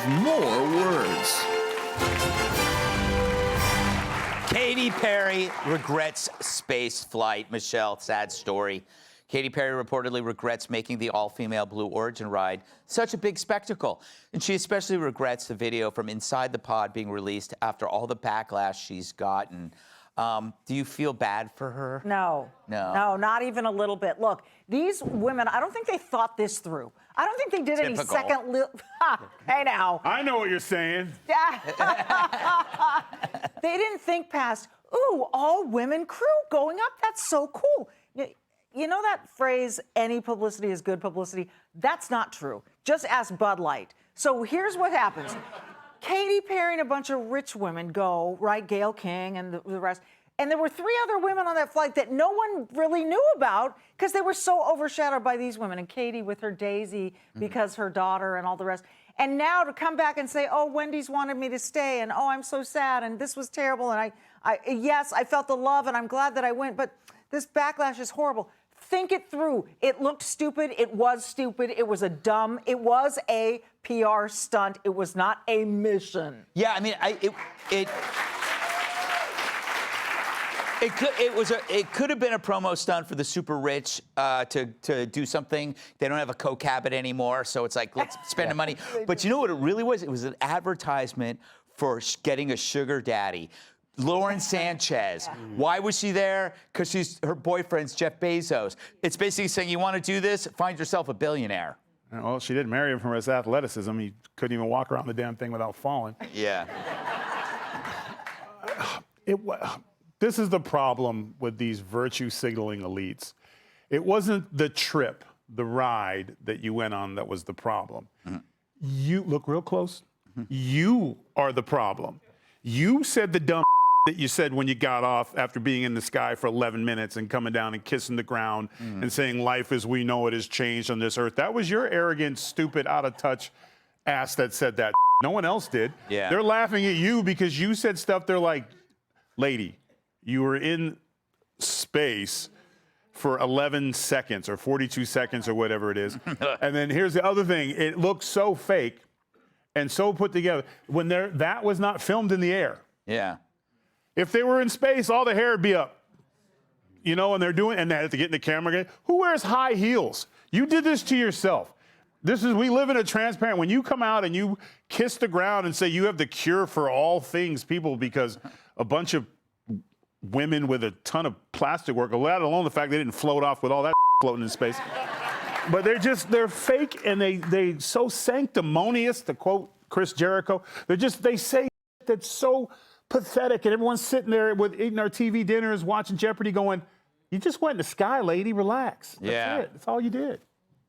with more words. Katy Perry regrets space flight. Michelle, sad story. Katy Perry reportedly regrets making the all-female Blue Origin ride such a big spectacle. And she especially regrets the video from inside the pod being released after all the backlash she's gotten. Do you feel bad for her? No. No. No, not even a little bit. Look, these women, I don't think they thought this through. I don't think they did any second... Hey, now. I know what you're saying. They didn't think past, ooh, all-women crew going up. That's so cool. You know that phrase, any publicity is good publicity? That's not true. Just ask Bud Light. So here's what happens. Katy Perry and a bunch of rich women go, right? Gayle King and the rest. And there were 3 other women on that flight that no one really knew about because they were so overshadowed by these women. And Katy with her Daisy because her daughter and all the rest. And now to come back and say, oh, Wendy's wanted me to stay, and oh, I'm so sad, and this was terrible, and yes, I felt the love, and I'm glad that I went, but this backlash is horrible. Think it through. It looked stupid. It was stupid. It was it was a PR stunt. It was not a mission. Yeah, I mean, it could have been a promo stunt for the super rich to do something. They don't have a coke habit anymore, so it's like, let's spend the money. But you know what it really was? It was an advertisement for getting a sugar daddy. Lauren Sanchez. Why was she there? Because her boyfriend's Jeff Bezos. It's basically saying, you want to do this? Find yourself a billionaire. Well, she did marry him for his athleticism. He couldn't even walk around the damn thing without falling. Yeah. This is the problem with these virtue signaling elites. It wasn't the trip, the ride that you went on that was the problem. You look real close. You are the problem. You said the dumb that you said when you got off after being in the sky for 11 minutes and coming down and kissing the ground and saying life as we know it has changed on this earth. That was your arrogant, stupid, out of touch ass that said that. No one else did. Yeah. They're laughing at you because you said stuff. They're like, lady, you were in space for 11 seconds or 42 seconds or whatever it is. And then here's the other thing. It looks so fake and so put together when that was not filmed in the air. Yeah. If they were in space, all the hair would be up. You know, and they have to get in the camera again. Who wears high heels? You did this to yourself. We live in a transparent, when you come out and you kiss the ground and say you have the cure for all things people because a bunch of women with a ton of plastic work, let alone the fact they didn't float off with all that floating in space. But they're fake and they so sanctimonious, to quote Chris Jericho. They say that's so pathetic, and everyone's sitting there eating our TV dinners, watching Jeopardy, going, "You just went in the sky, lady. Relax." That's it. That's all you did.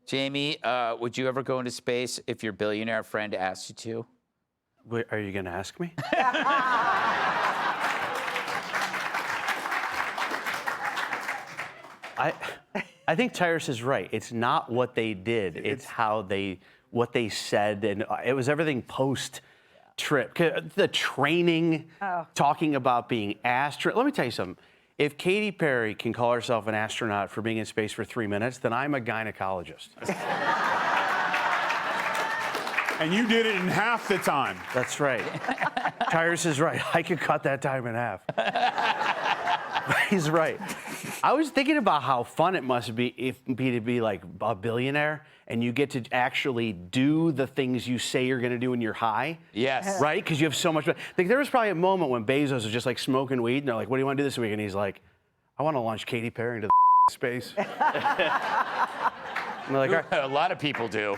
Jamie, would you ever go into space if your billionaire friend asked you to? Wait, are you going to ask me? I think Tyrus is right. It's not what they did. It's what they said, and it was everything post-trip. The training, talking about being astronaut. Let me tell you something. If Katy Perry can call herself an astronaut for being in space for 3 minutes, then I'm a gynecologist. And you did it in half the time. That's right. Tyrus is right. I could cut that time in half. He's right. I was thinking about how fun it must be to be like a billionaire and you get to actually do the things you say you're going to do when you're high. Yes. Right? Because you have so much. Like, there was probably a moment when Bezos was just like smoking weed and they're like, what do you want to do this week? And he's like, I want to launch Katy Perry into the space. And they're like, a lot of people do.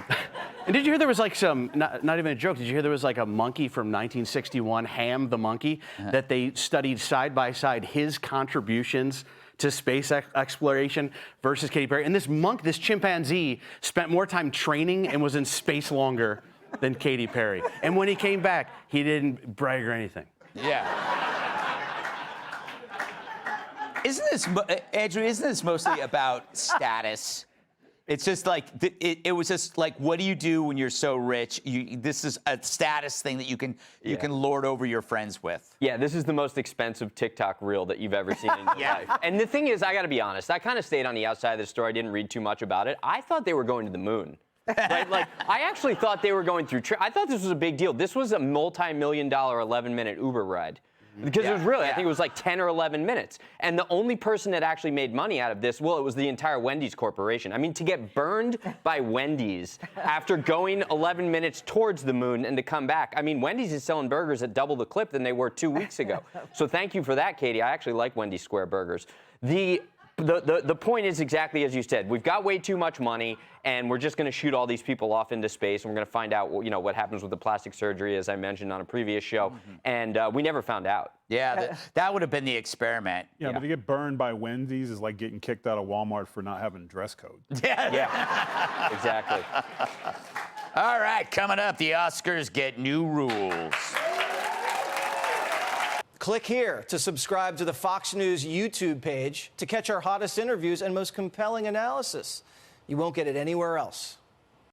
And did you hear there was like not even a joke, did you hear there was like a monkey from 1961, Ham the monkey, that they studied side by side his contributions to space exploration versus Katy Perry? And this chimpanzee spent more time training and was in space longer than Katy Perry. And when he came back, he didn't brag or anything. Yeah. Andrew, isn't this mostly about status? It's just like, it was just like, what do you do when you're so rich? This is a status thing that you can lord over your friends with. Yeah, this is the most expensive TikTok reel that you've ever seen in your life. And the thing is, I got to be honest, I kind of stayed on the outside of the story. I didn't read too much about it. I thought they were going to the moon. Right? Like, I actually thought they were going through. I thought this was a big deal. This was a multi-million-dollar 11-minute Uber ride. Because it was really, I think it was like 10 or 11 minutes. And the only person that actually made money out of this, well, it was the entire Wendy's corporation. I mean, to get burned by Wendy's after going 11 minutes towards the moon and to come back. I mean, Wendy's is selling burgers at double the clip than they were 2 weeks ago. So thank you for that, Katie. I actually like Wendy's Square burgers. The point is exactly as you said. We've got way too much money, and we're just going to shoot all these people off into space, and we're going to find out, you know, what happens with the plastic surgery, as I mentioned on a previous show. And we never found out. Yeah, that would have been the experiment. Yeah, but to get burned by Wendy's is like getting kicked out of Walmart for not having a dress code. Yeah, exactly. All right, coming up, the Oscars get new rules. Click here to subscribe to the Fox News YouTube page to catch our hottest interviews and most compelling analysis. You won't get it anywhere else.